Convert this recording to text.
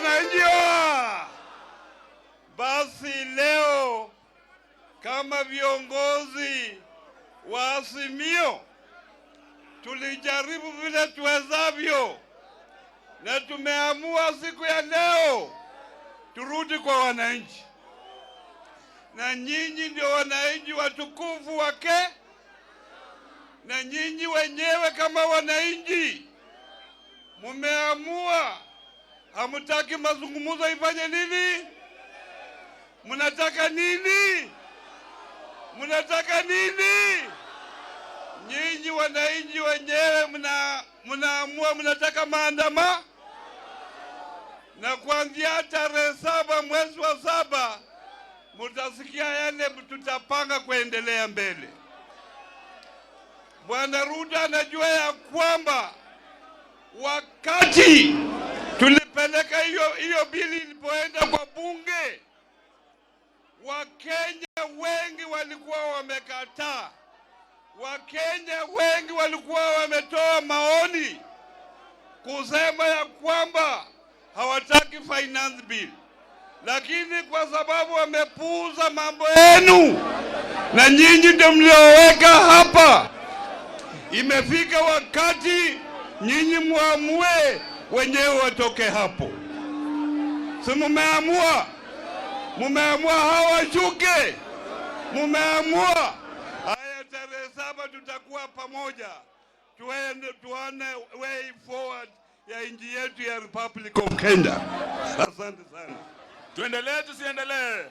Wananchi, basi leo kama viongozi wa Azimio tulijaribu vile tuwezavyo, na tumeamua siku ya leo turudi kwa wananchi, na nyinyi ndio wananchi watukufu wake, na nyinyi wenyewe kama wananchi mumeamua hamutaki mazungumzo ifanye nini? Mnataka nini? Mnataka nini? Nyinyi wananchi wenyewe mnaamua mnataka maandamano, na kuanzia tarehe 7 mwezi wa 7 mutasikia yale tutapanga kuendelea mbele. Bwana Ruto anajua ya kwamba wakati tulipeleka hiyo bili ilipoenda kwa bunge, Wakenya wengi walikuwa wamekataa. Wakenya wengi walikuwa wametoa maoni kusema ya kwamba hawataki finance bill, lakini kwa sababu wamepuuza mambo yenu na nyinyi ndio mlioweka hapa, imefika wakati nyinyi muamue wenyewe watoke hapo. Si mumeamua? Mumeamua hawashuke? Mumeamua? Haya, tarehe 7 tutakuwa pamoja, tuone way forward ya nchi yetu ya Republic of Kenya. Asante sana. Tuendelee tusiendelee?